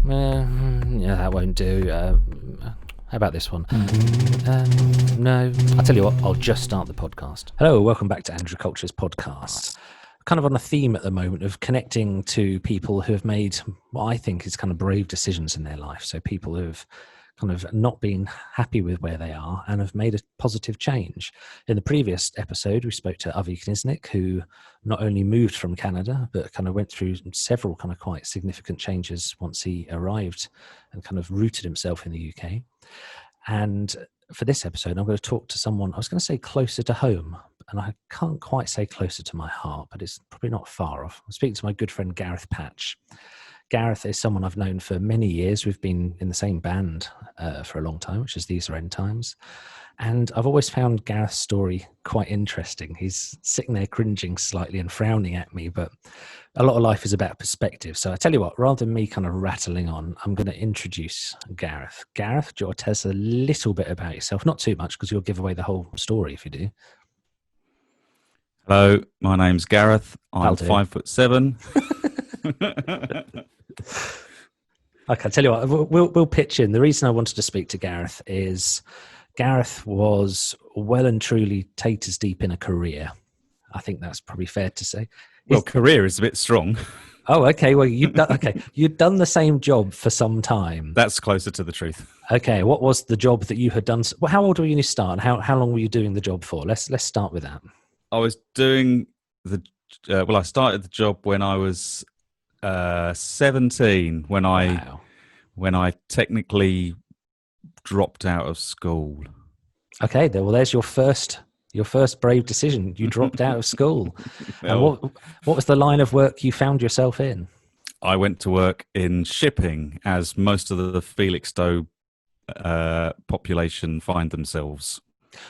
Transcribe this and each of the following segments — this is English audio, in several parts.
Yeah, that won't do. How about this one? No. I'll tell you what, I'll just start the podcast. Hello, welcome back to Andrew Culture's podcast. Kind of on a theme at the moment of connecting to people who have made what I think is kind of brave decisions in their life. So people who have kind of not been happy with where they are and have made a positive change. In the previous episode, we spoke to Avi Knisnik, who not only moved from Canada, but kind of went through several kind of quite significant changes once he arrived and kind of rooted himself in the UK. And for this episode, I'm going to talk to someone, I was going to say closer to home, and I can't quite say closer to my heart, but it's probably not far off. I'm speaking to my good friend, Gareth Patch. Gareth is someone I've known for many years. We've been in the same band for a long time, which is These Are End Times. And I've always found Gareth's story quite interesting. He's sitting there cringing slightly and frowning at me, but a lot of life is about perspective. So I tell you what, rather than me kind of rattling on, I'm going to introduce Gareth. Gareth, do you want to tell us a little bit about yourself? Not too much, because you'll give away the whole story if you do. Hello, my name's Gareth. I'm 5'7". Okay, I'll tell you what, we'll pitch in. The reason I wanted to speak to Gareth is Gareth was well and truly taters deep in a career. I think that's probably fair to say. Well, career is a bit strong. Oh, okay. Well, you'd done the same job for some time. That's closer to the truth. Okay, what was the job that you had done? Well, how old were you when you started? How long were you doing the job for? Let's start with that. I was doing I started the job when I was 17. When I technically dropped out of school. Okay, there's your first brave decision. You dropped out of school. And what was the line of work you found yourself in? I went to work in shipping, as most of the Felixstowe population find themselves.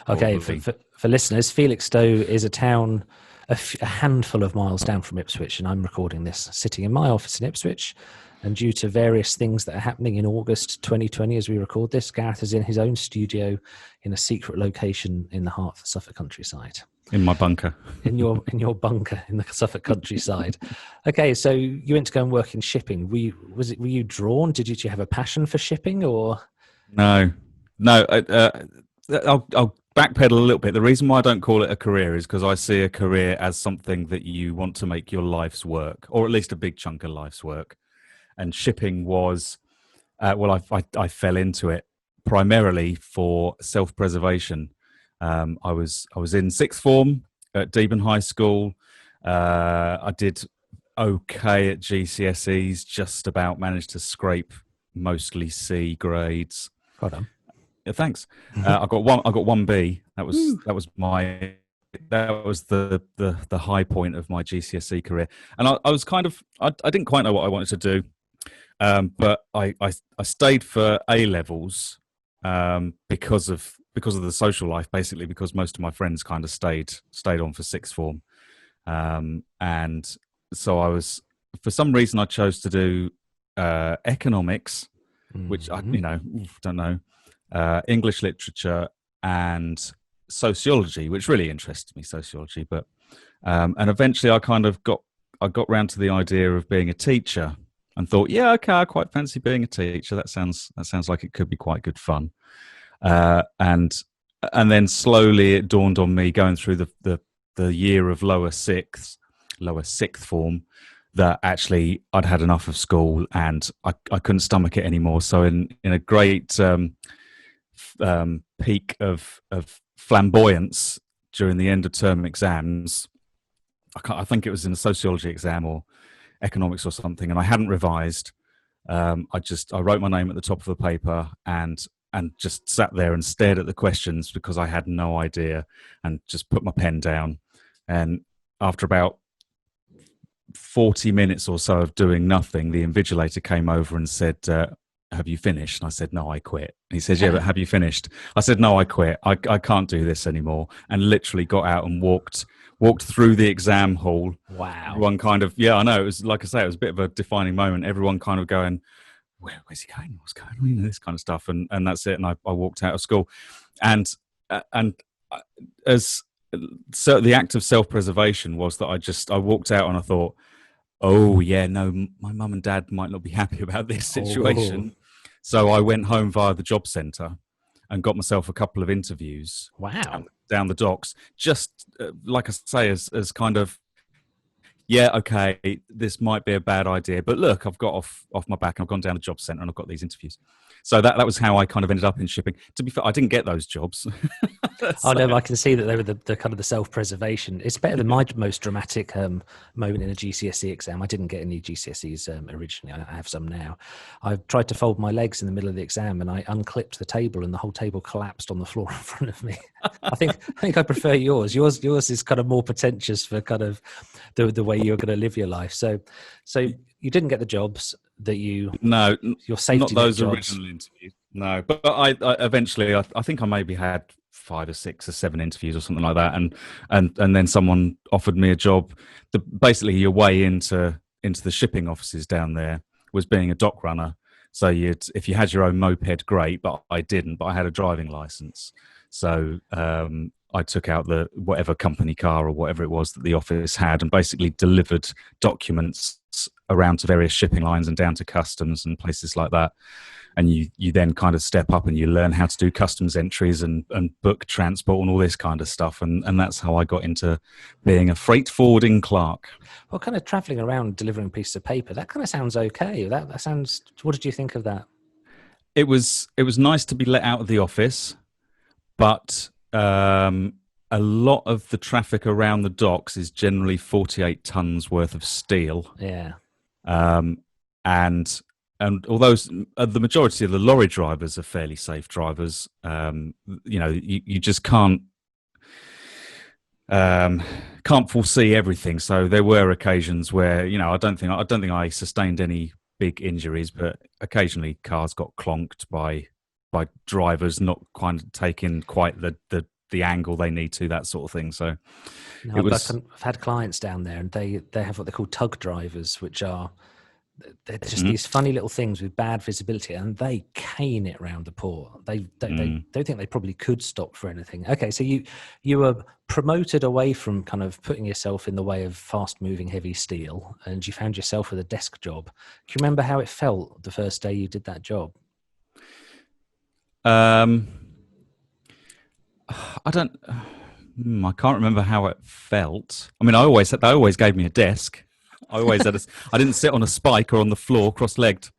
Okay, for listeners, Felixstowe is a town a handful of miles down from Ipswich, and I'm recording this sitting in my office in Ipswich. And due to various things that are happening in August 2020, as we record this, Gareth is in his own studio in a secret location in the heart of the Suffolk countryside. In my bunker. in your bunker in the Suffolk countryside. Okay, so you went to go and work in shipping. Were you drawn? Did you have a passion for shipping, or? No. I'll backpedal a little bit. The reason why I don't call it a career is because I see a career as something that you want to make your life's work, or at least a big chunk of life's work. And shipping was, I fell into it primarily for self-preservation. I was in sixth form at Deben High School. I did okay at GCSEs, just about managed to scrape mostly C grades. Well done. Yeah, thanks. I got 1B. That was the high point of my GCSE career, and I was kind of I didn't quite know what I wanted to do, but I stayed for A levels because of the social life, basically because most of my friends kind of stayed on for sixth form, and so I was, for some reason I chose to do economics, which I don't know. English literature and sociology, which really interested me, sociology. But and eventually I got round to the idea of being a teacher and thought, yeah, okay, I quite fancy being a teacher. That sounds like it could be quite good fun. And then slowly it dawned on me, going through the year of lower sixth form, that actually I'd had enough of school and I couldn't stomach it anymore. So in a great peak of flamboyance during the end of term exams, I think it was in a sociology exam or economics or something, and I hadn't revised. I wrote my name at the top of the paper and just sat there and stared at the questions because I had no idea, and just put my pen down. And after about 40 minutes or so of doing nothing, the invigilator came over and said, have you finished? And I said, no, I quit. And he says, yeah, but have you finished? I said, no, I quit. I can't do this anymore. And literally got out and walked through the exam hall. Wow. Everyone kind of, yeah, I know. It was, like I say, it was a bit of a defining moment. Everyone kind of going, where's he going? What's going on? You know, this kind of stuff. And that's it. And I walked out of school. And as so the act of self-preservation was that I walked out and I thought, oh yeah, no, my mum and dad might not be happy about this situation. So I went home via the job centre and got myself a couple of interviews Wow. down the docks. Just like I say, as kind of, yeah, okay, this might be a bad idea, but look, I've got off my back and I've gone down the job centre and I've got these interviews. So that was how I kind of ended up in shipping. To be fair, I didn't get those jobs. Oh no, I can see that they were the kind of the self-preservation. It's better than my most dramatic moment in a GCSE exam. I didn't get any GCSEs originally. I have some now. I tried to fold my legs in the middle of the exam, and I unclipped the table, and the whole table collapsed on the floor in front of me. I think I prefer yours. Yours is kind of more pretentious for kind of the way you're going to live your life. So you didn't get the jobs that your safety not those net jobs. original interviews. No, but I eventually, I think I maybe had 5 or 6 or 7 interviews or something like that, and then someone offered me a job. Basically, your way into the shipping offices down there was being a dock runner. So if you had your own moped, great, but I didn't. But I had a driving license, so I took out the whatever company car or whatever it was that the office had, and basically delivered documents around to various shipping lines and down to customs and places like that. And you then kind of step up and you learn how to do customs entries and book transport and all this kind of stuff. And that's how I got into being a freight forwarding clerk. Well, kind of traveling around delivering pieces of paper, that kind of sounds okay. That sounds, what did you think of that? It was nice to be let out of the office, but a lot of the traffic around the docks is generally 48 tons worth of steel. Yeah. And although the majority of the lorry drivers are fairly safe drivers, you just can't foresee everything. So there were occasions where, I don't think I sustained any big injuries, but occasionally cars got clonked by drivers not taking quite the angle they need to, that sort of thing. So I've had clients down there, and they have what they call tug drivers, which are they're just these funny little things with bad visibility, and they cane it around the port. They don't think they probably could stop for anything. Okay, so you were promoted away from kind of putting yourself in the way of fast moving heavy steel, and you found yourself with a desk job. Do you remember how it felt the first day you did that job? I can't remember how it felt. I mean, they always gave me a desk. I didn't sit on a spike or on the floor cross-legged,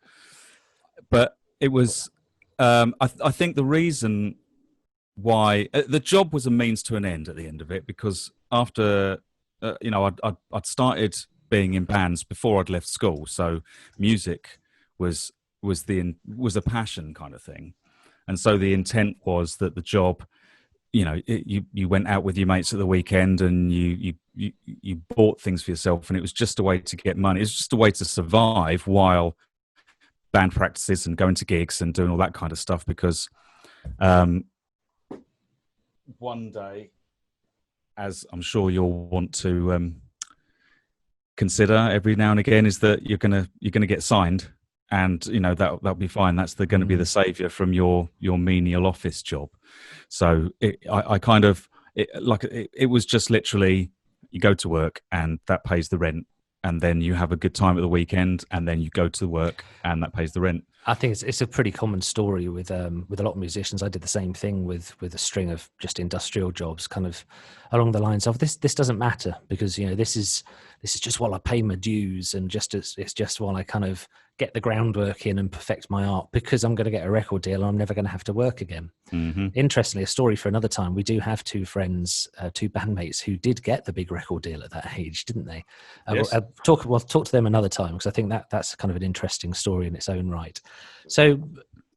but it was, I think the reason why the job was a means to an end at the end of it, because after, I'd started being in bands before I'd left school. So music was a passion kind of thing. And so the intent was that the job, you went out with your mates at the weekend and you bought things for yourself, and it was just a way to get money. It's just a way to survive while band practices and going to gigs and doing all that kind of stuff. Because one day, as I'm sure you'll want to consider every now and again, is that you're gonna get signed. And that'll be fine. That's going to be the savior from your menial office job. So it was just literally, you go to work and that pays the rent, and then you have a good time at the weekend, and then you go to work and that pays the rent. I think it's a pretty common story with a lot of musicians. I did the same thing with a string of just industrial jobs, kind of along the lines of this doesn't matter, because this is just while I pay my dues, and it's just while I kind of get the groundwork in and perfect my art, because I'm going to get a record deal and I'm never going to have to work again. Mm-hmm. Interestingly, a story for another time. We do have 2 friends, 2 bandmates who did get the big record deal at that age, didn't they? Yes. We'll talk to them another time, because I think that's kind of an interesting story in its own right. So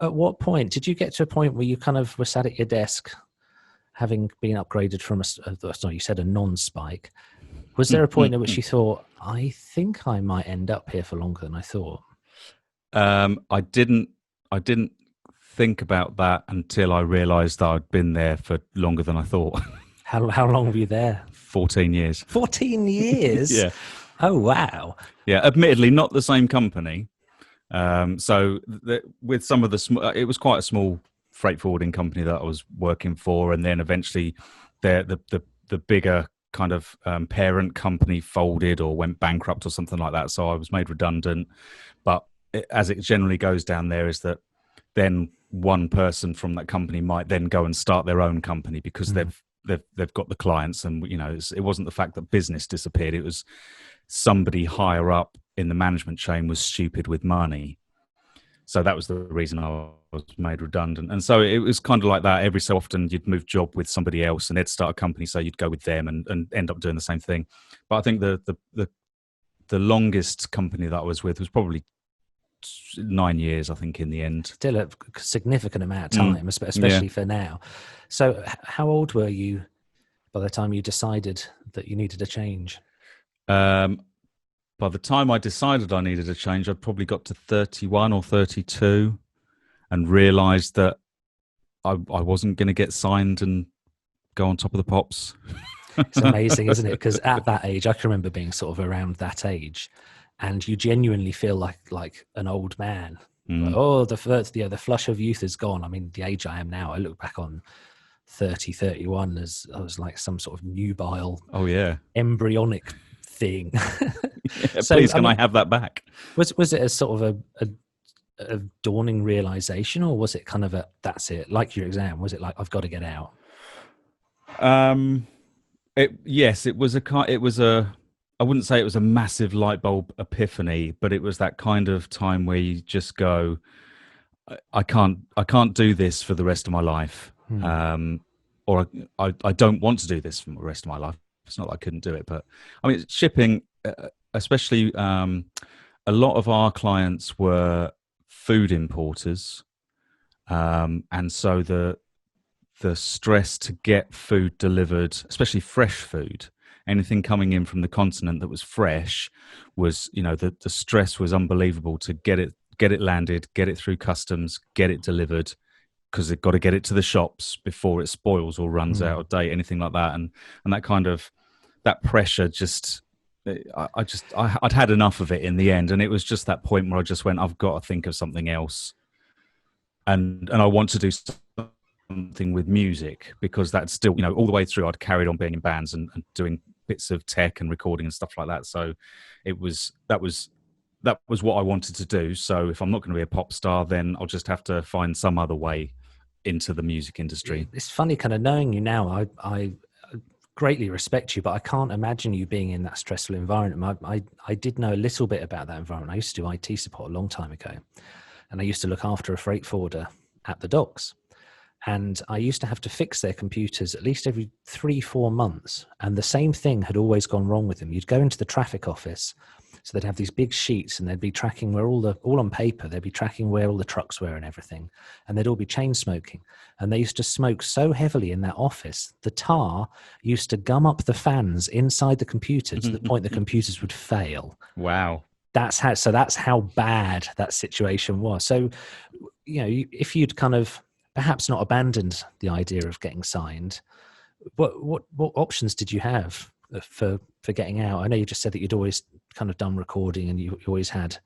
at what point did you get to a point where you kind of were sat at your desk, having been upgraded from you said a non-spike? Was there a point at which you thought, I think I might end up here for longer than I thought? I didn't think about that until I realised that I'd been there for longer than I thought. How long were you there? 14 years. 14 years? Yeah. Oh, wow. Yeah, admittedly, not the same company. With some of it was quite a small freight forwarding company that I was working for, and then eventually the bigger kind of parent company folded or went bankrupt or something like that. So I was made redundant. But as it generally goes down there, is that then one person from that company might then go and start their own company because they've got the clients, and it wasn't the fact that business disappeared. It was somebody higher up in the management chain was stupid with money. So that was the reason I was made redundant. And so it was kind of like that. Every so often you'd move job with somebody else and they'd start a company, so you'd go with them and end up doing the same thing. But I think the longest company that I was with was probably 9 years, I think, in the end. Still a significant amount of time, especially for now. So how old were you by the time you decided that you needed a change? By the time I decided I needed a change, I'd probably got to 31 or 32 and realised that I wasn't going to get signed and go on top of the pops. It's amazing, isn't it? Because at that age, I can remember being sort of around that age, and you genuinely feel like an old man. Like, oh, the flush of youth is gone. I mean, the age I am now, I look back on 30, 31 as I was like some sort of nubile, embryonic thing. So, please, can I have that back? Was it a sort of a dawning realization, or was it kind of that's it, like your exam? Was it like, I've got to get out? Yes, it was I wouldn't say it was a massive light bulb epiphany, but it was that kind of time where you just go, I can't do this for the rest of my life. Or I don't want to do this for the rest of my life. It's not that I couldn't do it, but I mean, shipping, especially a lot of our clients were food importers. And so the stress to get food delivered, especially fresh food, anything coming in from the continent that was fresh, was, the stress was unbelievable to get it landed, get it through customs, get it delivered, because they've got to get it to the shops before it spoils or runs out of date, anything like that. And that kind of, that pressure I'd had enough of it in the end. And it was just that point where I just went, I've got to think of something else. And I want to do something with music, because that's still, all the way through I'd carried on being in bands and doing bits of tech and recording and stuff like that. So that was what I wanted to do. So if I'm not going to be a pop star, then I'll just have to find some other way into the music industry. It's funny kind of knowing you now. I greatly respect you, but I can't imagine you being in that stressful environment. I did know a little bit about that environment. I used to do IT support a long time ago, and I used to look after a freight forwarder at the docks. And I used to have to fix their computers at least every 3-4 months. And the same thing had always gone wrong with them. You'd go into the traffic office. So they'd have these big sheets, and they'd be tracking where all on paper, they'd be tracking where all the trucks were and everything. And they'd all be chain smoking. And they used to smoke so heavily in that office, the tar used to gum up the fans inside the computers to the point the computers would fail. Wow. That's how bad that situation was. So, if you'd kind of perhaps not abandoned the idea of getting signed, what options did you have for getting out? I know you just said that you'd always kind of done recording, and you always had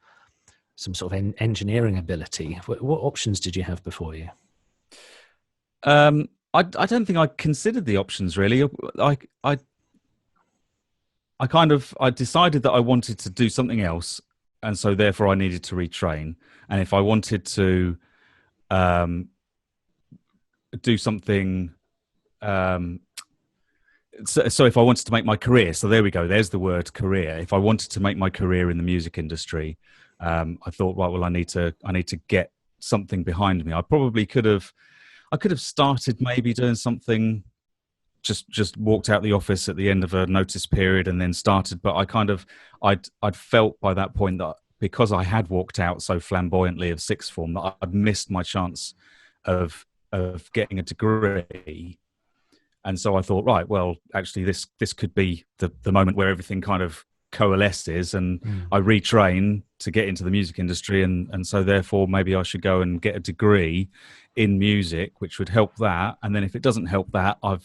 some sort of engineering ability. What options did you have before you? I don't think I considered the options really. I decided that I wanted to do something else, and so therefore I needed to retrain. And if I wanted to do something, so if I wanted to make my career, so there we go, there's the word career. If I wanted to make my career in the music industry, I thought, right, well, I need to get something behind me. I could have started maybe doing something, just walked out the office at the end of a notice period and then started. But I'd felt by that point that because I had walked out so flamboyantly of sixth form, that I'd missed my chance of getting a degree. And so I thought, right, well, actually this could be the moment where everything kind of coalesces, and I retrain to get into the music industry. And so therefore maybe I should go and get a degree in music, which would help that. And then if it doesn't help that, I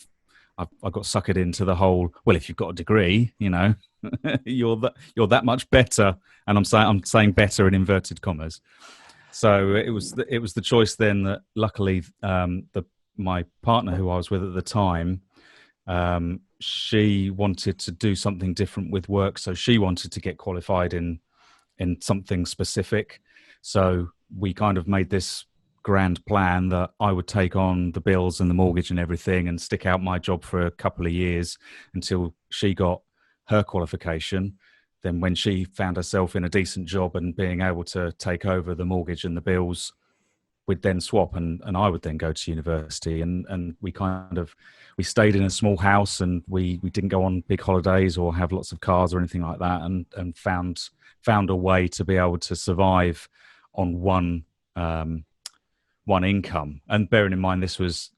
got suckered into the whole, well, if you've got a degree, you're that much better. And I'm saying better in inverted commas. So it was the choice then that luckily my partner, who I was with at the time, she wanted to do something different with work, so she wanted to get qualified in something specific. So we kind of made this grand plan that I would take on the bills and the mortgage and everything and stick out my job for a couple of years until she got her qualification. Then when she found herself in a decent job and being able to take over the mortgage and the bills, we'd then swap, and I would then go to university, and we stayed in a small house, and we didn't go on big holidays or have lots of cars or anything like that, and found a way to be able to survive on one income. And bearing in mind this was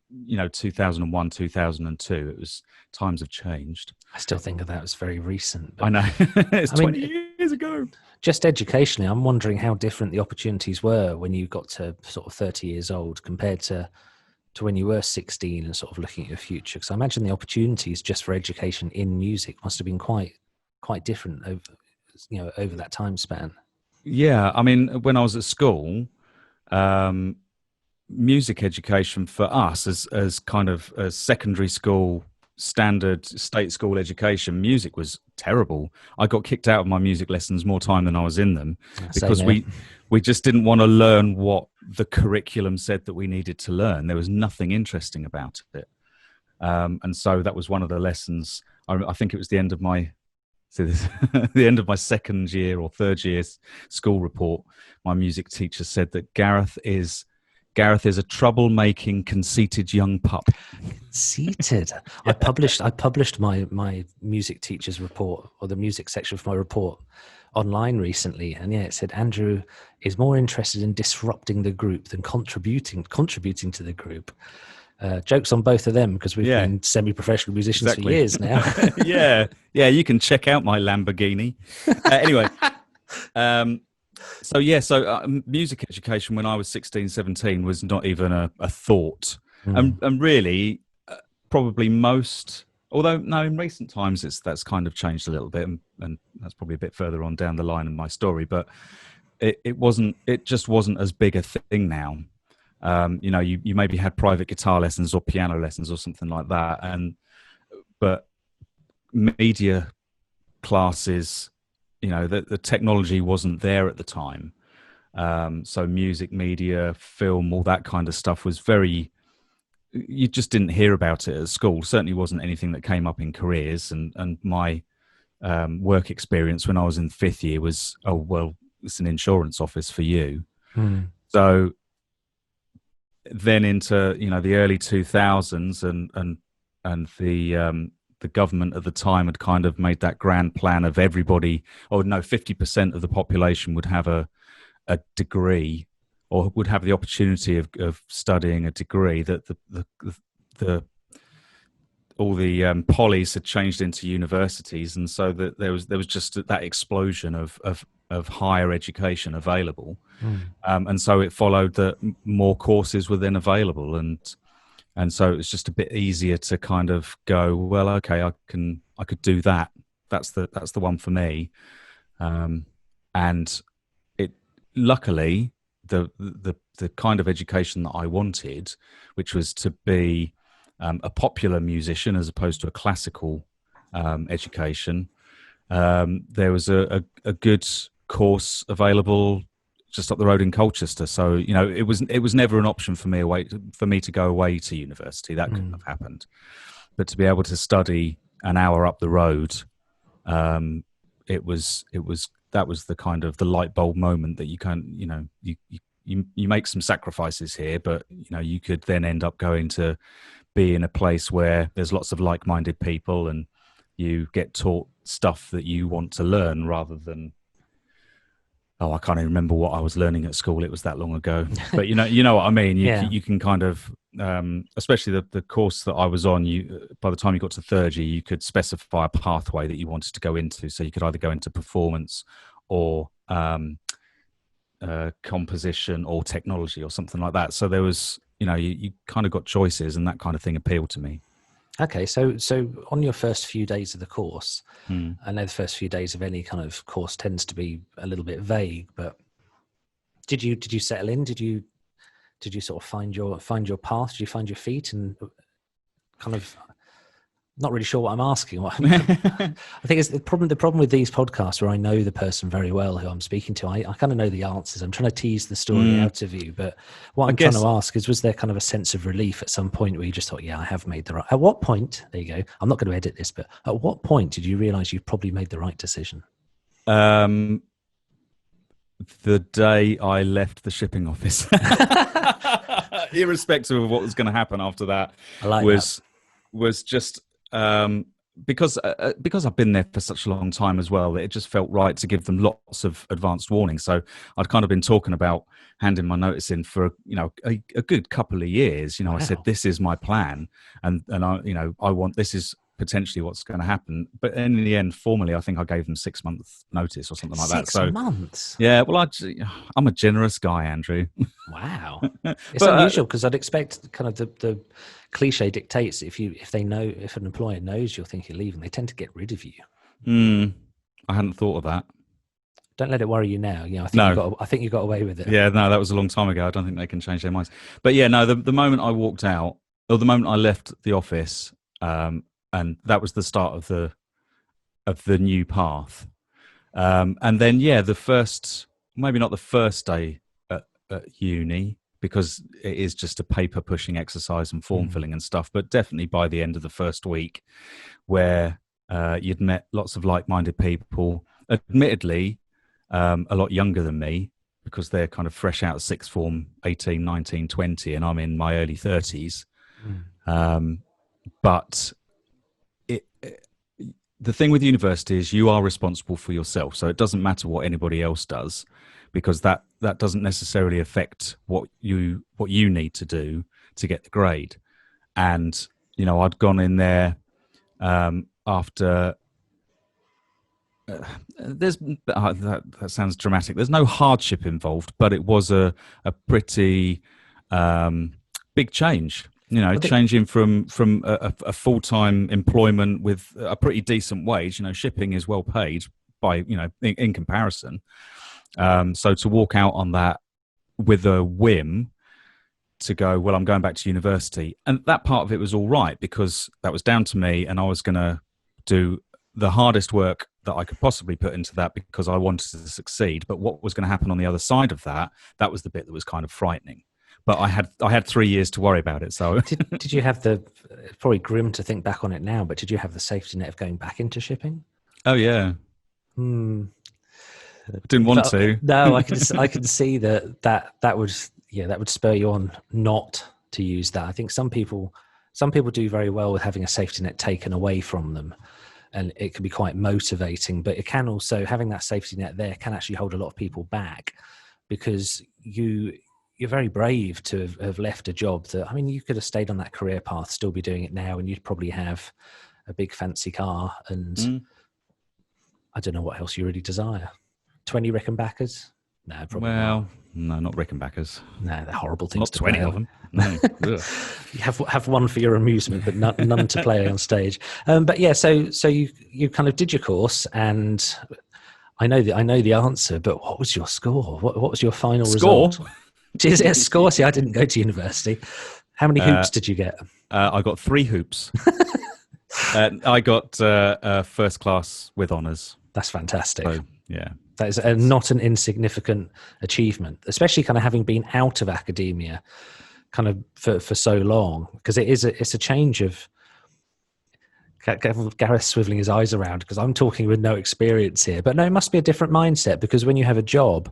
2001, 2002, it was, times have changed. I still think of that as very recent. I know. It's 20 years ago. Just educationally, I'm wondering how different the opportunities were when you got to sort of 30 years old compared to when you were 16 and sort of looking at your future. Because I imagine the opportunities just for education in music must have been quite different over that time span. Yeah, I mean, when I was at school, music education for us as kind of a secondary school standard state school education, music was terrible. I got kicked out of my music lessons more time than I was in them, because we just didn't want to learn what the curriculum said that we needed to learn. There was nothing interesting about it, and so that was one of the lessons. I think it was the end of my the end of my second year or third year school report. My music teacher said that Gareth is a troublemaking, conceited young pup. Conceited. Yeah. I published my music teacher's report, or the music section of my report, online recently, and it said Andrew is more interested in disrupting the group than contributing to the group. Jokes on both of them, because we've been semi-professional musicians for years now. yeah, you can check out my Lamborghini. Anyway. So music education when I was 16, 17 was not even a thought. And really, probably most, although no, in recent times that's kind of changed a little bit, and that's probably a bit further on down the line in my story, but it just wasn't as big a thing now. You maybe had private guitar lessons or piano lessons or something like that, but media classes, the technology wasn't there at the time. So music, media, film, all that kind of stuff was you just didn't hear about it at school. Certainly wasn't anything that came up in careers. And my work experience when I was in 5th year was, oh, well, it's an insurance office for you. So then into, the early 2000s and the government at the time had kind of made that grand plan of everybody, 50% of the population would have a degree, or would have the opportunity of studying a degree, that all the polys had changed into universities, and so that there was just that explosion of higher education available, and so it followed that more courses were then available, and so it was just a bit easier to kind of go, well, okay, I could do that. That's the one for me, and it luckily the kind of education that I wanted, which was to be a popular musician as opposed to a classical education. There was a good course available just up the road in Colchester, so it was never an option for me to go away to university. That couldn't have happened, but to be able to study an hour up the road, that was the kind of the light bulb moment that you make some sacrifices here, but you could then end up going to be in a place where there's lots of like-minded people, and you get taught stuff that you want to learn, rather than, I can't even remember what I was learning at school. It was that long ago. But you know what I mean. You can kind of, especially the course that I was on. By the time you got to third year, you could specify a pathway that you wanted to go into. So you could either go into performance, or composition, or technology, or something like that. So there was, you kind of got choices, and that kind of thing appealed to me. Okay, so on your first few days of the course, I know the first few days of any kind of course tends to be a little bit vague, but did you settle in? Did you sort of find your path? Did you find your feet, and kind of not really sure what I'm asking. I think it's the problem with these podcasts where I know the person very well who I'm speaking to. I kind of know the answers. I'm trying to tease the story out of you. But what I'm trying to ask is, was there kind of a sense of relief at some point where you just thought, yeah, I have made the right... At what point, there you go, I'm not going to edit this, but at what point did you realize you probably made the right decision? The day I left the shipping office. Irrespective of what was going to happen after that, was just because I've been there for such a long time as well, it just felt right to give them lots of advanced warning. So I'd kind of been talking about handing my notice in for a good couple of years. Wow. I said, this is my plan, and I want, this is potentially what's going to happen. But in the end, formally, I think I gave them 6 months notice or something like that. 6 months? Yeah, well, I'm a generous guy, Andrew. Wow. It's unusual, because I'd expect kind of the cliche dictates if an employer knows you're thinking of leaving, they tend to get rid of you. I hadn't thought of that. Don't let it worry you now. I think you got away with it. Yeah, no, that was a long time ago. I don't think they can change their minds. But yeah, no, the moment I walked out, or the moment I left the office, and that was the start of the new path. And then, yeah, maybe not the first day at uni, because it is just a paper pushing exercise and form filling and stuff, but definitely by the end of the first week, where you'd met lots of like-minded people, admittedly a lot younger than me, because they're kind of fresh out of sixth form, 18, 19, 20, and I'm in my early 30s. But the thing with university is you are responsible for yourself. So it doesn't matter what anybody else does, because that doesn't necessarily affect what you need to do to get the grade. And, I'd gone in there after... that sounds dramatic. There's no hardship involved, but it was a pretty big change. Changing from a full-time employment with a pretty decent wage. Shipping is well paid by in comparison. So to walk out on that with a whim, to go, well, I'm going back to university, and that part of it was all right, because that was down to me, and I was going to do the hardest work that I could possibly put into that, because I wanted to succeed. But what was going to happen on the other side of that was the bit that was kind of frightening. But I had 3 years to worry about it. So did you have it's probably grim to think back on it now, but did you have the safety net of going back into shipping? Oh yeah. Didn't want to. No, I can see that would spur you on not to use that. I think some people do very well with having a safety net taken away from them, and it can be quite motivating, but it can also, having that safety net there can actually hold a lot of people back, because you're very brave to have left a job that, you could have stayed on that career path, still be doing it now, and you'd probably have a big fancy car, and I don't know what else you really desire. 20 Rickenbackers? No, probably not. No, not Rickenbackers. No, they're horrible things. Not 20 of them. No. You have one for your amusement, but none to play on stage. But yeah, so you kind of did your course, and I know the answer, but what was your score? What was your final result? Is it a score? See, I didn't go to university. How many hoops did you get? I got 3 hoops. I got first class with honours. That's fantastic. So, yeah. That is not an insignificant achievement, especially kind of having been out of academia kind of for so long, because it's a change of... Gareth swiveling his eyes around, because I'm talking with no experience here. But no, it must be a different mindset, because when you have a job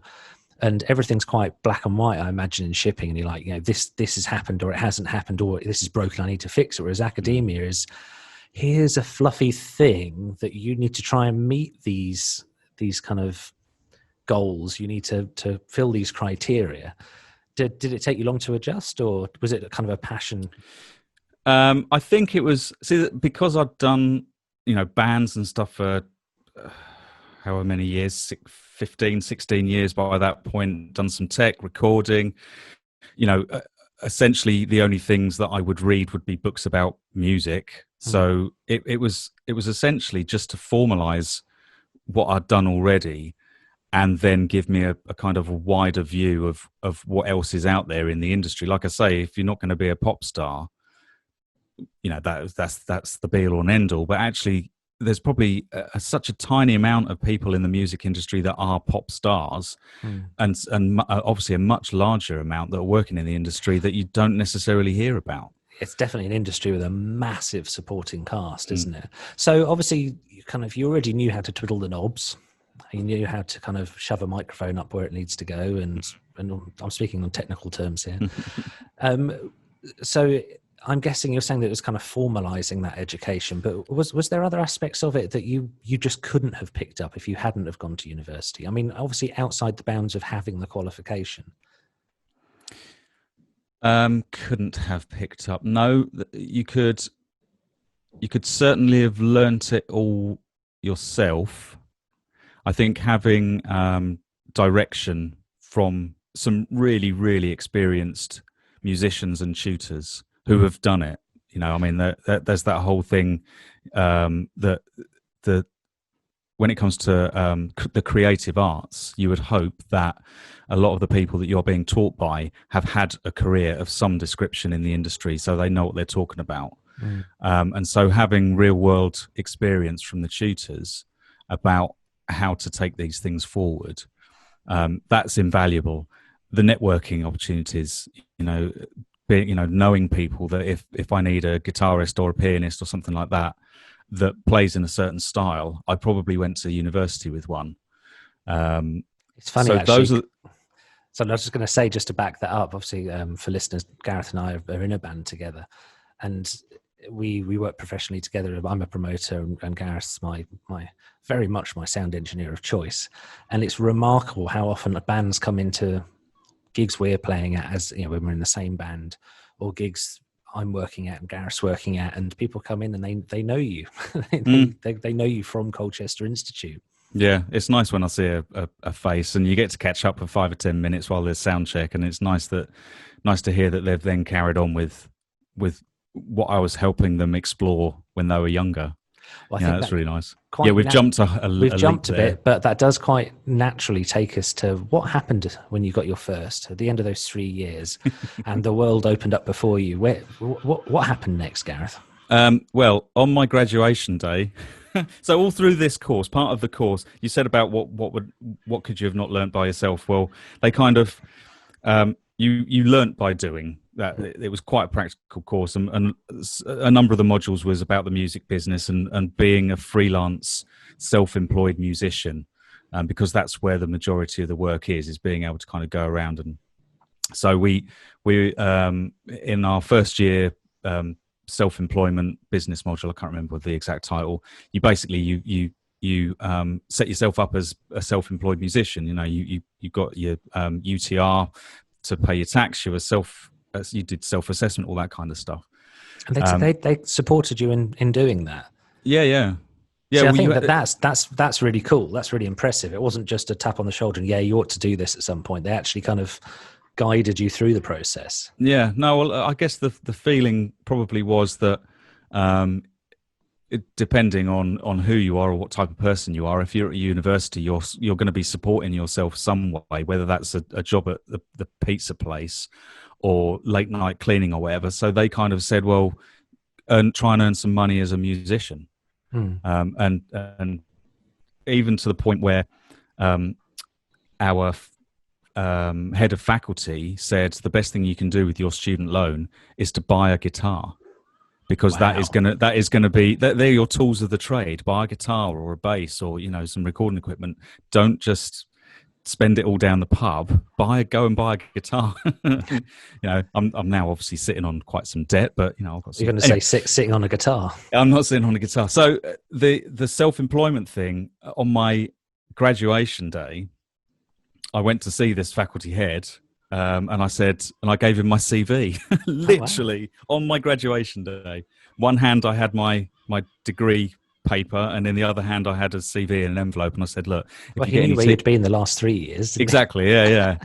and everything's quite black and white, I imagine, in shipping, and you're like, this has happened, or it hasn't happened, or this is broken, I need to fix it. Whereas academia is, here's a fluffy thing that you need to try and meet these kind of goals. You need to fill these criteria. Did it take you long to adjust, or was it kind of a passion? I think it was, because I'd done, bands and stuff for however many years, 15, 16 years by that point, done some tech recording, essentially the only things that I would read would be books about music. So it was essentially just to formalize what I'd done already, and then give me a kind of a wider view of what else is out there in the industry. Like I say, if you're not going to be a pop star, that's the be all and end all. But actually, there's probably such a tiny amount of people in the music industry that are pop stars, and obviously a much larger amount that are working in the industry that you don't necessarily hear about. It's definitely an industry with a massive supporting cast, isn't it? So obviously, you already knew how to twiddle the knobs. You knew how to kind of shove a microphone up where it needs to go, and I'm speaking on technical terms here. So I'm guessing you're saying that it was kind of formalizing that education, but was there other aspects of it that you just couldn't have picked up if you hadn't have gone to university? I mean, obviously outside the bounds of having the qualification. Couldn't have picked up. No, you could certainly have learnt it all yourself. I think having direction from some really, really experienced musicians and tutors who have done it. I mean, there's that whole thing that when it comes to the creative arts, you would hope that a lot of the people that you're being taught by have had a career of some description in the industry, so they know what they're talking about. And so having real world experience from the tutors about how to take these things forward, that's invaluable. The networking opportunities, knowing people that if I need a guitarist or a pianist or something like that plays in a certain style, I probably went to university with one. It's funny, so actually. So I was just going to say, just to back that up, obviously for listeners, Gareth and I are in a band together, and we work professionally together. I'm a promoter, and Gareth's my very much my sound engineer of choice. And it's remarkable how often bands come into gigs we're playing at, as when we're in the same band, or gigs I'm working at and Gareth's working at, and people come in and they know you. they know you from Colchester Institute. Yeah, it's nice when I see a face, and you get to catch up for 5 or 10 minutes while there's sound check, and it's nice to hear that they've then carried on with what I was helping them explore when they were younger. Well, I think that's really nice. Yeah, we've jumped a bit, but that does quite naturally take us to what happened when you got your first, at the end of those 3 years, and the world opened up before you. What happened next, Gareth? Well, on my graduation day, so all through this course, part of the course, you said about what could you have not learnt by yourself? Well, they kind of you learnt by doing. That it was quite a practical course, and a number of the modules was about the music business and being a freelance, self-employed musician, because that's where the majority of the work is being able to kind of go around. And so we in our first year self-employment business module, I can't remember the exact title. You basically you set yourself up as a self-employed musician. You got your UTR to pay your tax. You did self-assessment, all that kind of stuff. And they supported you in doing that. Yeah. See, I think that's really cool. That's really impressive. It wasn't just a tap on the shoulder and, yeah, you ought to do this at some point. They actually kind of guided you through the process. Yeah. No, well, I guess the feeling probably was that depending on who you are or what type of person you are, if you're at a university, you're going to be supporting yourself some way, whether that's a job at the pizza place or late night cleaning or whatever. So they kind of said, well, try and earn some money as a musician. And even to the point where our head of faculty said the best thing you can do with your student loan is to buy a guitar, because wow. that is gonna be they're your tools of the trade. Buy a guitar or a bass or some recording equipment. Don't just spend it all down the pub. Go and buy a guitar. I'm now obviously sitting on quite some debt, but I've got some. You're going to say sitting on a guitar. I'm not sitting on a guitar. So the self-employment thing, on my graduation day, I went to see this faculty head, and I gave him my CV, literally on my graduation day. One hand I had my degree paper, and in the other hand I had a CV in an envelope, and I said, look, if you knew where you'd been the last 3 years. Exactly. Yeah.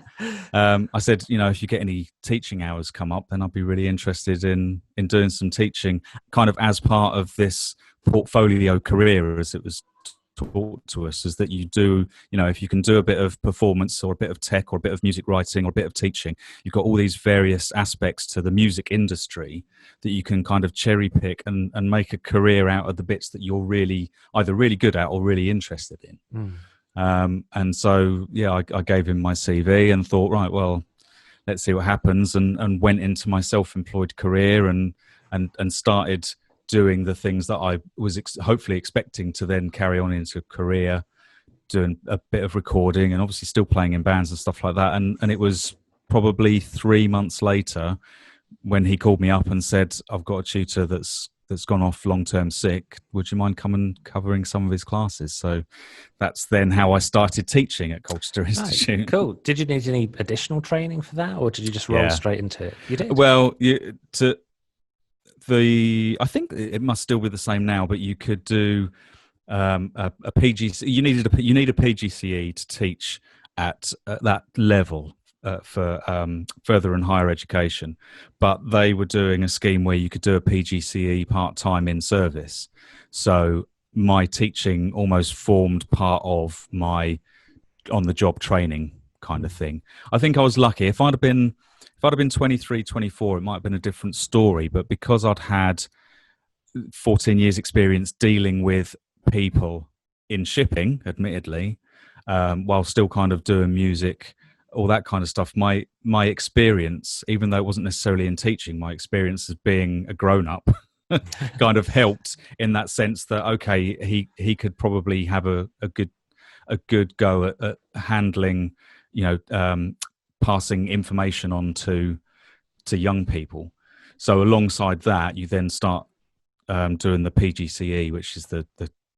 I said, if you get any teaching hours come up, then I'd be really interested in doing some teaching, kind of as part of this portfolio career, as it was taught to us is that you do, if you can do a bit of performance or a bit of tech or a bit of music writing or a bit of teaching, you've got all these various aspects to the music industry that you can kind of cherry pick and make a career out of the bits that you're really either really good at or really interested in. And so, I gave him my CV and thought, right, well, let's see what happens, and went into my self-employed career and started doing the things that I was hopefully expecting to then carry on into a career, doing a bit of recording and obviously still playing in bands and stuff like that. And it was probably 3 months later when he called me up and said, I've got a tutor that's gone off long-term sick. Would you mind covering some of his classes? So that's then how I started teaching at Colchester Institute. Cool. Did you need any additional training for that, or did you just roll straight into it? You did? Well, I think it must still be the same now, but you could do a PGC. You need a PGCE to teach at that level for further and higher education. But they were doing a scheme where you could do a PGCE part-time in service. So my teaching almost formed part of my on-the-job training kind of thing. I think I was lucky. If I'd have been 23, 24, it might have been a different story. But because I'd had 14 years experience dealing with people in shipping, admittedly, while still kind of doing music, all that kind of stuff, my experience, even though it wasn't necessarily in teaching, my experience as being a grown-up kind of helped in that sense that, okay, he could probably have a good go at handling, passing information on to young people. So alongside that, you then start doing the PGCE, which is the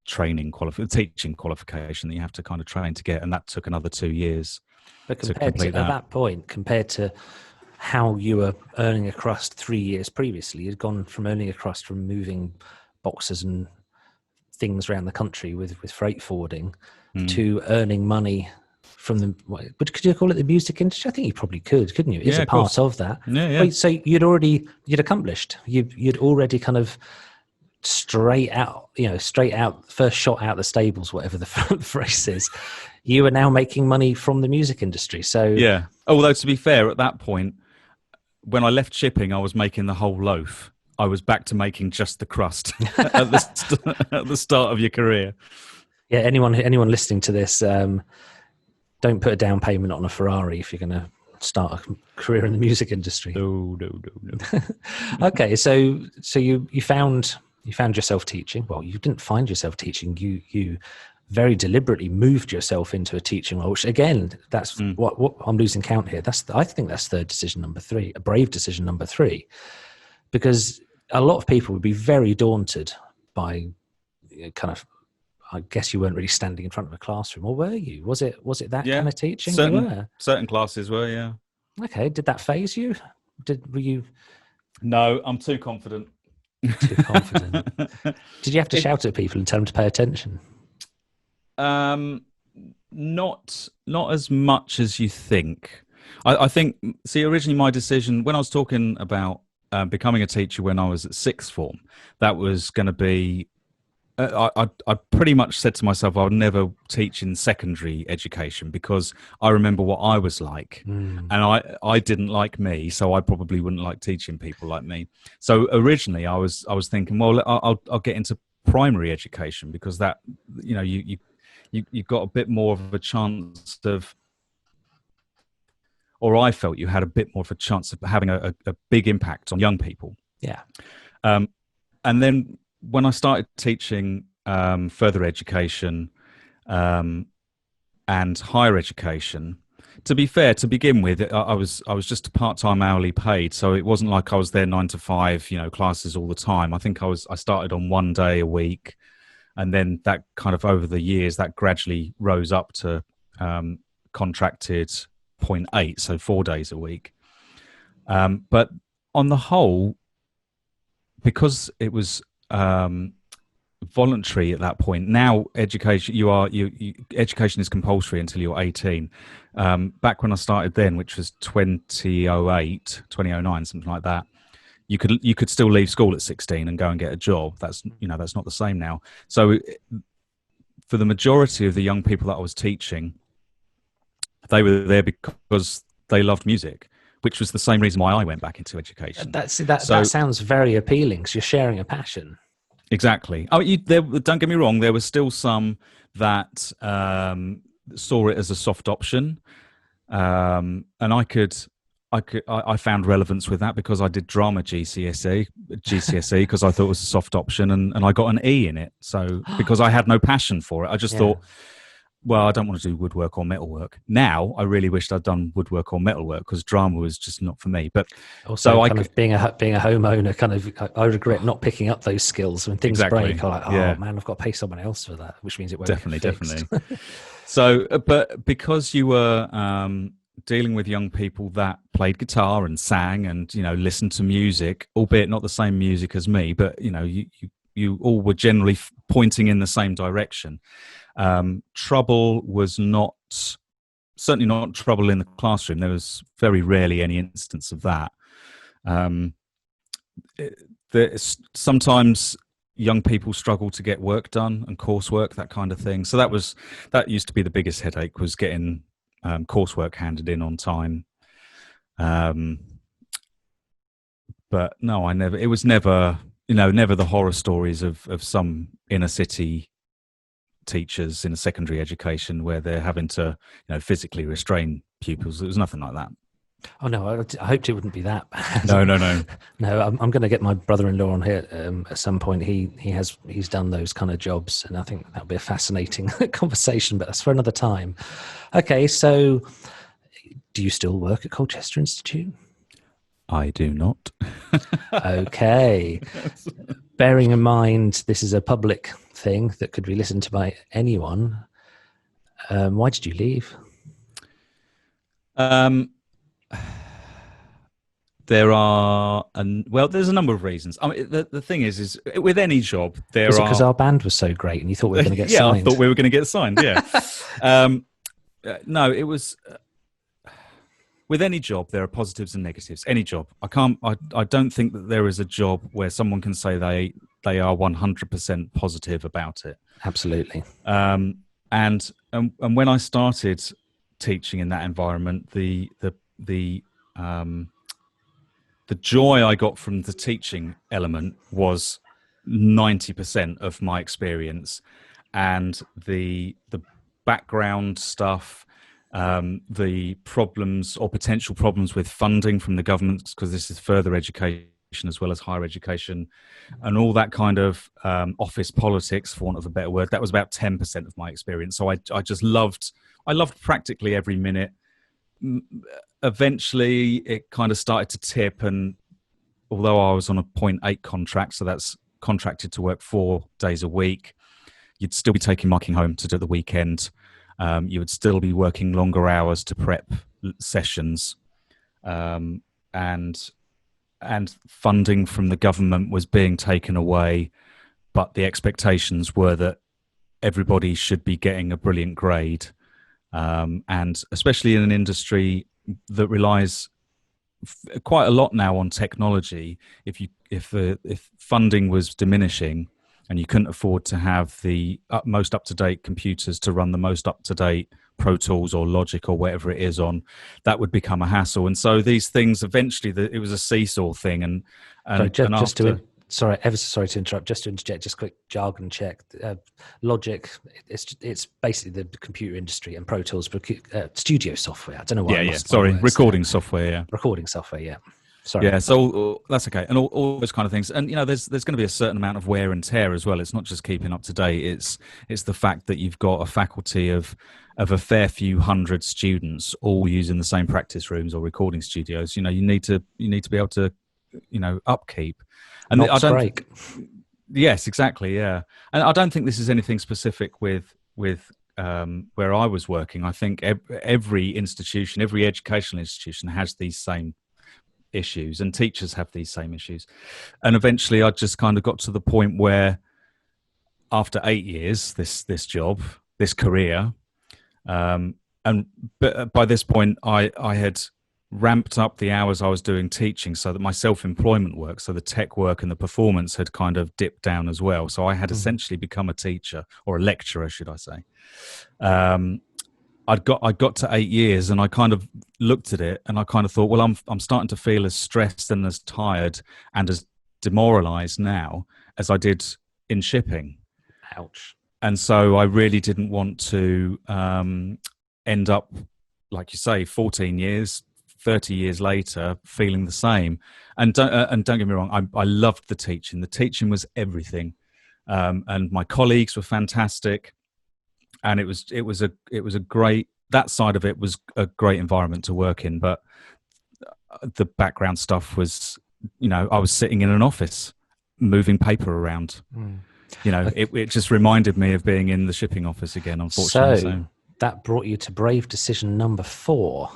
teaching qualification that you have to kind of train to get, and that took another 2 years. But compared to, at that point, compared to how you were earning a crust 3 years previously, you'd gone from earning a crust from moving boxes and things around the country with freight forwarding to earning money from the, could you call it the music industry? I think you probably could, couldn't you? It's a part of that. Yeah. So you'd accomplished, you'd already kind of straight out, first shot out the stables, whatever the phrase is. You are now making money from the music industry. So yeah. Although to be fair, at that point, when I left shipping, I was making the whole loaf. I was back to making just the crust at the start of your career. Yeah. Anyone listening to this, don't put a down payment on a Ferrari if you're going to start a career in the music industry. No. Okay, so you found yourself teaching. Well, you didn't find yourself teaching. You very deliberately moved yourself into a teaching role, which again, that's what I'm losing count here. I think that's third decision number 3, a brave decision number 3, because a lot of people would be very daunted by kind of, I guess you weren't really standing in front of a classroom, or were you? Was it that kind of teaching? Certain classes were, yeah. Okay. Did that faze you? Were you? No, I'm too confident. Too confident. Did you have to shout at people and tell them to pay attention? Not as much as you think. I think, originally my decision, when I was talking about becoming a teacher when I was at sixth form, that was going to be, I pretty much said to myself I would never teach in secondary education because I remember what I was like, and I didn't like me, so I probably wouldn't like teaching people like me. So originally I was thinking, well, I'll get into primary education because that, you've got a bit more of a chance of, or I felt you had a bit more of a chance of having a big impact on young people. Yeah. And then when I started teaching further education and higher education, to be fair, to begin with, I was just part-time hourly paid, so it wasn't like I was there 9 to 5, classes all the time. I think I started on 1 day a week, and then that kind of over the years that gradually rose up to contracted 0.8, so 4 days a week. But on the whole, because it was voluntary at that point. Now education, education is compulsory until you're 18. Back when I started then, which was 2009, something like that, you could still leave school at 16 and go and get a job. That's not the same now. So for the majority of the young people that I was teaching, they were there because they loved music, which was the same reason why I went back into education. That sounds very appealing. So you're sharing a passion. Exactly. Oh, don't get me wrong. There were still some that saw it as a soft option, and I found relevance with that because I did drama GCSE because I thought it was a soft option, and I got an E in it. So because I had no passion for it, I just thought, well, I don't want to do woodwork or metalwork. Now I really wished I'd done woodwork or metalwork because drama was just not for me. But also, being a homeowner, kind of, I regret not picking up those skills when things break. I'm like, man, I've got to pay someone else for that, which means it won't definitely. So, but because you were dealing with young people that played guitar and sang and listened to music, albeit not the same music as me, but you all were generally pointing in the same direction. Trouble was certainly not trouble in the classroom. There was very rarely any instance of that. Sometimes young people struggle to get work done and coursework, that kind of thing. So that used to be the biggest headache, was getting coursework handed in on time. But no, it was never the horror stories of some inner city teachers in a secondary education where they're having to physically restrain pupils. It was nothing like that. Oh no, I hoped it wouldn't be that bad. No. No, I'm going to get my brother-in-law on here at some point. He's done those kind of jobs, and I think that'll be a fascinating conversation, but that's for another time. Okay, so do you still work at Colchester Institute? I do not. Okay. Bearing in mind this is a public thing that could be listened to by anyone, why did you leave? There's a number of reasons. I mean, the thing is with any job, because our band was so great and you thought we were going to get signed? I thought we were going to get signed, yeah. No, it was... with any job, there are positives and negatives. Any job. I don't think that there is a job where someone can say they are 100% positive about it. Absolutely. And when I started teaching in that environment, the joy I got from the teaching element was 90% of my experience, and the background stuff, the problems or potential problems with funding from the government, because this is further education as well as higher education, and all that kind of office politics, for want of a better word. That was about 10% of my experience. So I just loved practically every minute. Eventually it kind of started to tip, and although I was on a 0.8 contract, so that's contracted to work 4 days a week, you'd still be taking marking home to do the weekend. You would still be working longer hours to prep sessions, and funding from the government was being taken away, but the expectations were that everybody should be getting a brilliant grade, and especially in an industry that relies quite a lot now on technology. If funding was diminishing and you couldn't afford to have the most up-to-date computers to run the most up-to-date Pro Tools or Logic or whatever it is on, that would become a hassle. And so these things, eventually, it was a seesaw thing. Sorry, ever so sorry to interrupt. Just to interject, just quick jargon check. Logic, it's basically the computer industry, and Pro Tools, studio software. I don't know why. Recording software. Yeah, recording software. Yeah. Sorry. Yeah, so that's okay, and all those kind of things, and there's going to be a certain amount of wear and tear as well. It's not just keeping up to date; it's the fact that you've got a faculty of a fair few hundred students all using the same practice rooms or recording studios. You need to be able to upkeep, and not break. Yes, exactly. Yeah, and I don't think this is anything specific with where I was working. I think every institution, every educational institution has these same issues, and teachers have these same issues. And eventually I just kind of got to the point where, after 8 years, this job, this career, and by this point I had ramped up the hours I was doing teaching so that my self-employment work, so the tech work and the performance had kind of dipped down as well. So I had essentially become a teacher, or a lecturer, should I say. I got to 8 years, and I kind of looked at it and I kind of thought, well, I'm starting to feel as stressed and as tired and as demoralized now as I did in shipping. Ouch. And so I really didn't want to end up, like you say, 14 years, 30 years later, feeling the same. And don't get me wrong, I loved the teaching. The teaching was everything, and my colleagues were fantastic, and it was a great, that side of it was a great environment to work in. But the background stuff was, I was sitting in an office, moving paper around. It just reminded me of being in the shipping office again, unfortunately. So that brought you to brave decision number 4.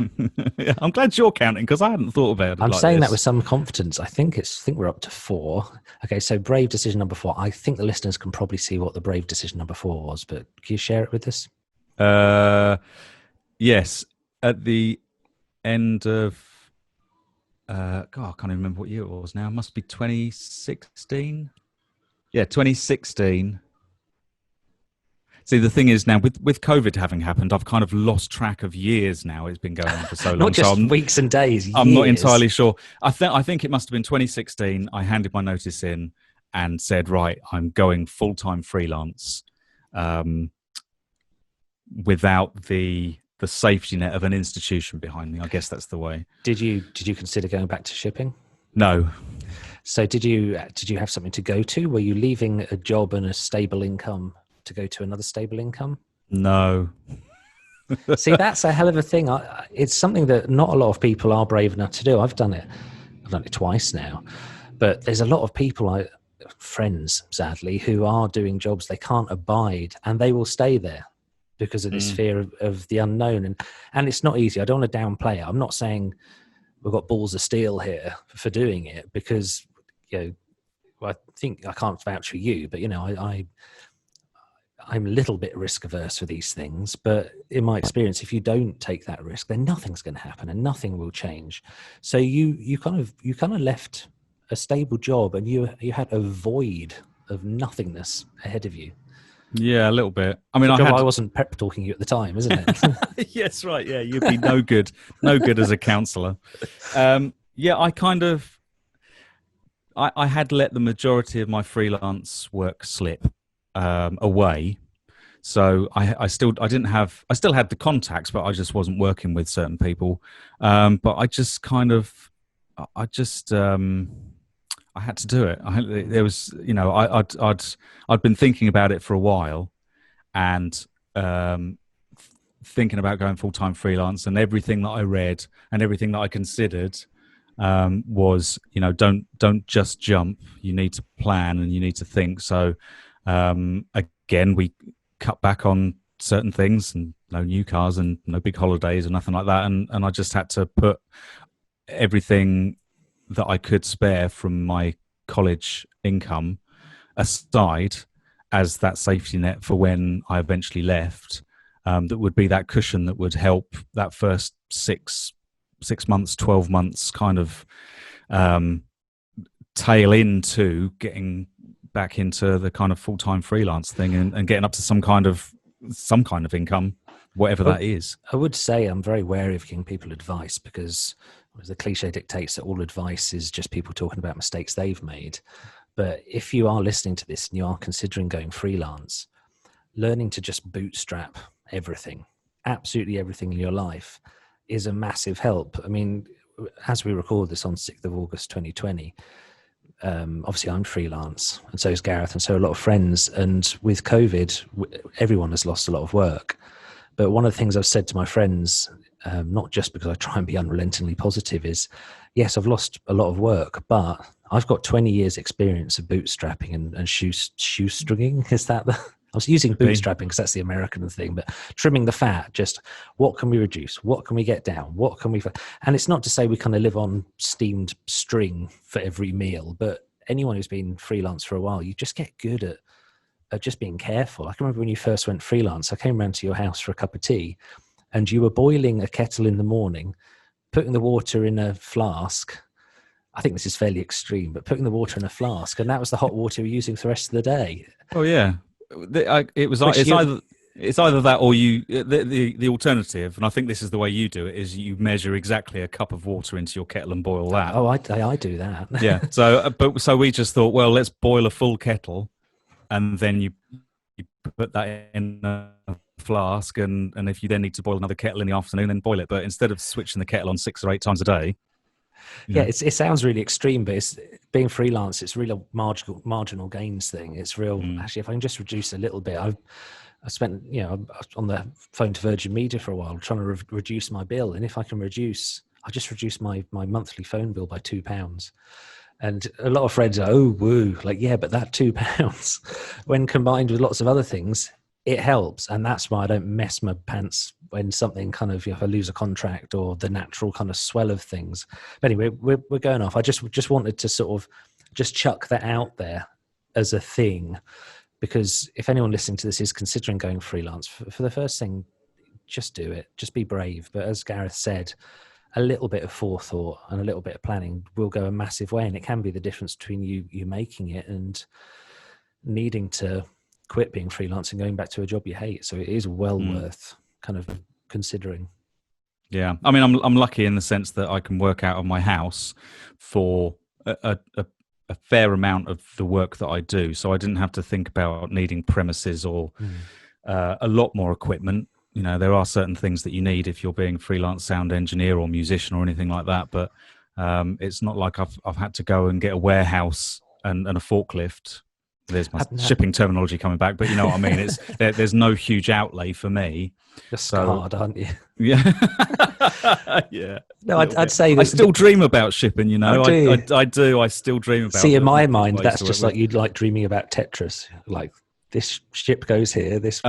Yeah, I'm glad you're counting, because I hadn't thought about it. I'm saying that with some confidence. I think we're up to 4. Okay, so brave decision number 4. I think the listeners can probably see what the brave decision number 4 was, but can you share it with us? Yes, at the end of I can't even remember what year it was now. It must be 2016. Yeah, 2016. See, the thing is now, with COVID having happened, I've kind of lost track of years now. It's been going on for so long. Not just weeks and days, I'm years. not entirely sure. I think it must have been 2016. I handed my notice in and said, right, I'm going full-time freelance, without the safety net of an institution behind me. I guess that's the way. Did you consider going back to shipping? No. So did you have something to go to? Were you leaving a job and a stable income to go to another stable income? No. See, that's a hell of a thing. It's something that not a lot of people are brave enough to do. I've done it twice now, but there's a lot of people, friends, sadly, who are doing jobs they can't abide, and they will stay there because of this fear of the unknown. And it's not easy. I don't want to downplay it. I'm not saying we've got balls of steel here for doing it, because, I think I can't vouch for you, but, I'm a little bit risk averse for these things, but in my experience, if you don't take that risk, then nothing's going to happen and nothing will change. So you kind of left a stable job, and you had a void of nothingness ahead of you. Yeah, a little bit. I mean, I wasn't pep talking you at the time, isn't it? Yes, right. Yeah, you'd be no good as a counsellor. Yeah, I had let the majority of my freelance work slip away. So I still had the contacts, but I just wasn't working with certain people. But I had to do it. I'd been thinking about it for a while, and thinking about going full-time freelance, and everything that I read and everything that I considered was, don't just jump. You need to plan and you need to think. So again, we cut back on certain things, and no new cars and no big holidays or nothing like that. And I just had to put everything that I could spare from my college income aside as that safety net for when I eventually left. That would be that cushion that would help that first 6 months, 12 months kind of tail into getting back into the kind of full-time freelance thing and getting up to some kind of income, whatever that is. I would say I'm very wary of giving people advice, because the cliche dictates that all advice is just people talking about mistakes they've made. But if you are listening to this and you are considering going freelance, learning to just bootstrap everything, absolutely everything in your life, is a massive help. I mean, as we record this on 6th of August 2020, obviously I'm freelance, and so is Gareth, and so a lot of friends. And with COVID, everyone has lost a lot of work. But one of the things I've said to my friends, not just because I try and be unrelentingly positive, is yes, I've lost a lot of work, but I've got 20 years experience of bootstrapping and shoestringing. Is that I was using bootstrapping because that's the American thing, but trimming the fat, just what can we reduce? What can we get down? What can we, and it's not to say we kind of live on steamed string for every meal, but anyone who's been freelance for a while, you just get good at just being careful. I can remember when you first went freelance, I came around to your house for a cup of tea, and you were boiling a kettle in the morning, putting the water in a flask. I think this is fairly extreme, but putting the water in a flask, and that was the hot water you're using for the rest of the day. Oh yeah, it's either that or the alternative, and I think this is the way you do it, is you measure exactly a cup of water into your kettle and boil that. Oh, I do that. Yeah. So we just thought, well, let's boil a full kettle, and then you put that in a flask, and if you then need to boil another kettle in the afternoon, then boil it. But instead of switching the kettle on 6 or 8 times a day. Yeah, it sounds really extreme, but it's being freelance. It's really a marginal gains thing. It's real. Actually, if I can just reduce a little bit, I spent on the phone to Virgin Media for a while trying to reduce my bill, and if I can I just reduced my monthly phone bill by £2. And a lot of friends are, oh, woo, like, yeah, but that £2, when combined with lots of other things, it helps. And that's why I don't mess my pants when something kind of, if I lose a contract or the natural kind of swell of things. But anyway, we're going off. I just wanted to sort of just chuck that out there as a thing, because if anyone listening to this is considering going freelance, for the first thing, just do it. Just be brave. But as Gareth said, a little bit of forethought and a little bit of planning will go a massive way, and it can be the difference between you making it and needing to quit being freelance and going back to a job you hate. So it is well worth kind of considering. Yeah, I mean, I'm lucky in the sense that I can work out of my house for a fair amount of the work that I do, so I didn't have to think about needing premises or a lot more equipment. You know, there are certain things that you need if you're being freelance sound engineer or musician or anything like that, but it's not like I've had to go and get a warehouse and a forklift. There's my shipping terminology coming back, but you know what I mean. There's no huge outlay for me. You're scarred, aren't you? Yeah, yeah. No, I'd say I still dream about shipping. You know, I do. I still dream about. See, in my mind, that's just like you'd like dreaming about Tetris. Like, this ship goes here. This.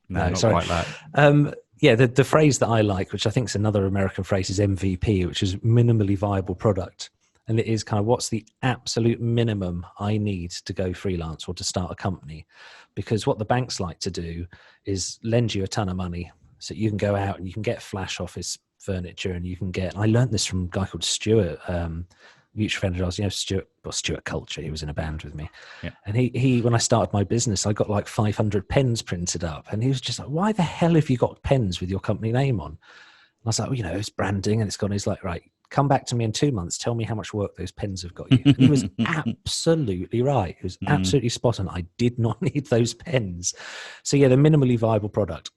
No, not quite that. Yeah, the phrase that I like, which I think is another American phrase, is MVP, which is minimally viable product. And it is kind of, what's the absolute minimum I need to go freelance or to start a company? Because what the banks like to do is lend you a ton of money so you can go out and you can get flash office furniture, and you can get, I learned this from a guy called Stuart, mutual friend of ours, Stuart Culture. He was in a band with me. Yeah. And he, when I started my business, I got like 500 pens printed up, and he was just like, why the hell have you got pens with your company name on? And I was like, well, it's branding and it's gone. He's like, right, come back to me in 2 months. Tell me how much work those pens have got you. And he was absolutely right. He was absolutely spot on. I did not need those pens. So yeah, the minimally viable product,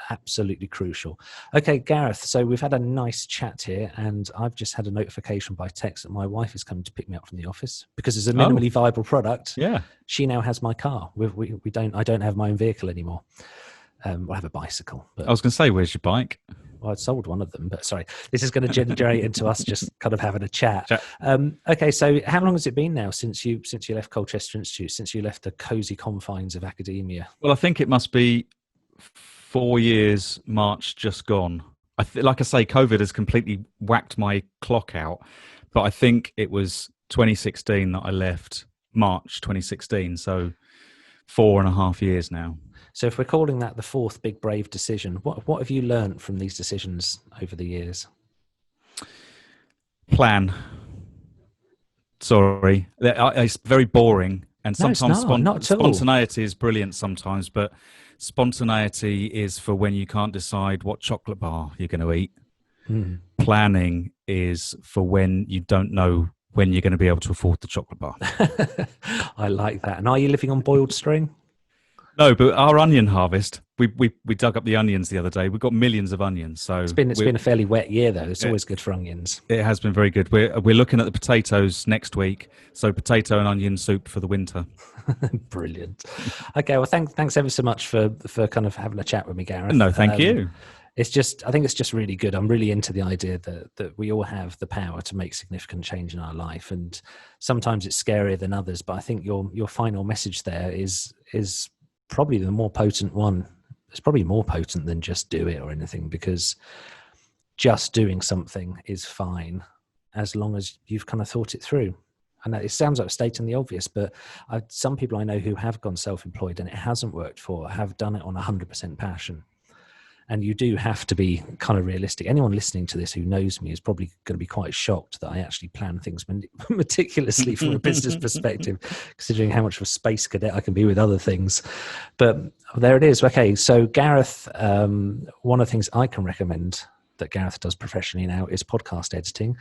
absolutely crucial. Okay, Gareth, so we've had a nice chat here, and I've just had a notification by text that my wife is coming to pick me up from the office, because it's a minimally viable product. Yeah, she now has my car. I don't have my own vehicle anymore. I have a bicycle. But I was going to say, where's your bike? Well, I'd sold one of them, but sorry, this is going to generate into us just kind of having a chat. Okay, so how long has it been now since you left Colchester Institute, since you left the cosy confines of academia? Well, I think it must be 4 years, March just gone. Like I say, COVID has completely whacked my clock out, but I think it was 2016 that I left, March 2016, so 4.5 years now. So if we're calling that the fourth big brave decision, what have you learned from these decisions over the years? Plan. Sorry, it's very boring, and sometimes spontaneity is brilliant sometimes, but spontaneity is for when you can't decide what chocolate bar you're going to eat. Planning is for when you don't know when you're going to be able to afford the chocolate bar. I like that. And are you living on boiled string? No, but our onion harvest, we dug up the onions the other day. We've got millions of onions. So it's been a fairly wet year, though. It's always good for onions. It has been very good. We're looking at the potatoes next week, so potato and onion soup for the winter. Brilliant. Okay, well, thanks ever so much for kind of having a chat with me, Gareth. No, thank you. I think it's just really good. I'm really into the idea that we all have the power to make significant change in our life, and sometimes it's scarier than others. But I think your final message there is probably the more potent one. It's probably more potent than just do it or anything, because just doing something is fine as long as you've kind of thought it through. And it sounds like stating the obvious, but some people I know who have gone self-employed and it hasn't worked for have done it on 100% passion. And you do have to be kind of realistic. Anyone listening to this who knows me is probably going to be quite shocked that I actually plan things meticulously from a business perspective, considering how much of a space cadet I can be with other things. But there it is. Okay, so Gareth, one of the things I can recommend that Gareth does professionally now is podcast editing.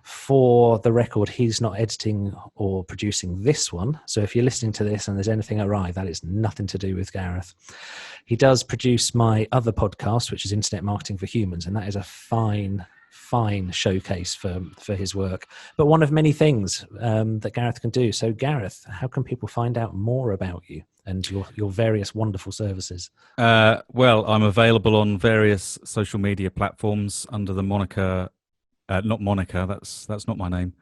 For the record, he's not editing or producing this one. So if you're listening to this and there's anything awry, that is nothing to do with Gareth. He does produce my other podcast, which is Internet Marketing for Humans, and that is a fine showcase for his work, but one of many things that Gareth can do. So Gareth, how can people find out more about you and your various wonderful services? Well, I'm available on various social media platforms under the moniker, not Monica, that's not my name.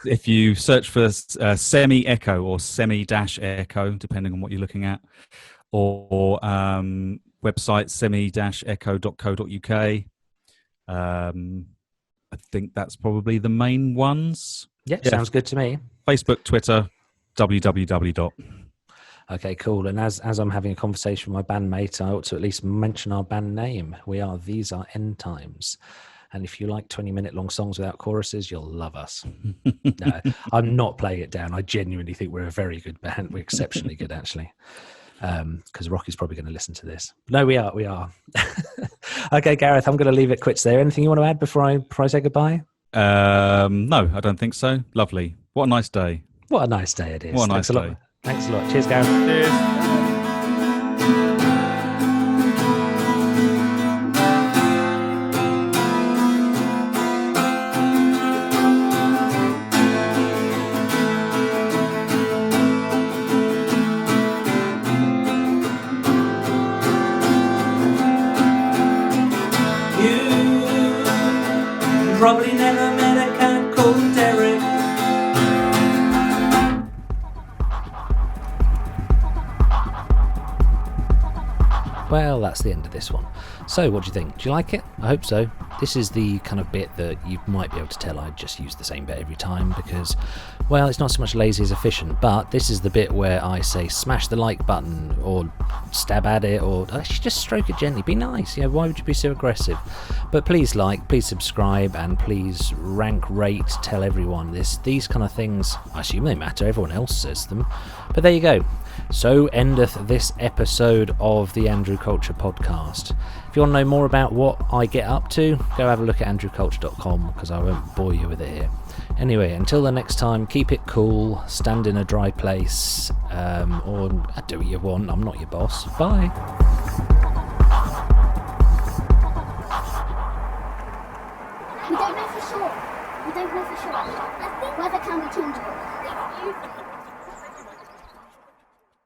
If you search for Semi-Echo or Semi-Echo, depending on what you're looking at, or website semi-echo.co.uk. I think that's probably the main ones. Yeah, sounds good to me. Facebook, Twitter, www. Okay, cool. And as I'm having a conversation with my bandmate, I ought to at least mention our band name. These are End Times. And if you like 20-minute long songs without choruses, you'll love us. No, I'm not playing it down. I genuinely think we're a very good band. We're exceptionally good, actually. Because Rocky's probably going to listen to this. No, we are. Okay, Gareth, I'm going to leave it quits there. Anything you want to add before I say goodbye? No, I don't think so. Lovely. What a nice day. What a nice day it is. What a nice day. Thanks a lot. Cheers, Gareth. Cheers. Probably never met a cat called Derek. Well, that's the end of this one. So, what do you think? Do you like it? I hope so. This is the kind of bit that you might be able to tell I just use the same bit every time because, well, it's not so much lazy as efficient, but this is the bit where I say smash the like button or stab at it or actually just stroke it gently. Be nice. You know, why would you be so aggressive? But please like, please subscribe, and please rank, rate, tell everyone this. These kind of things, I assume they matter. Everyone else says them. But there you go. So endeth this episode of the Andrew Culture podcast. If you want to know more about what I get up to, go have a look at andrewculture.com because I won't bore you with it here. Anyway, until the next time, keep it cool, stand in a dry place, or do what you want. I'm not your boss. Bye. We don't know for sure. I think weather can be changeable.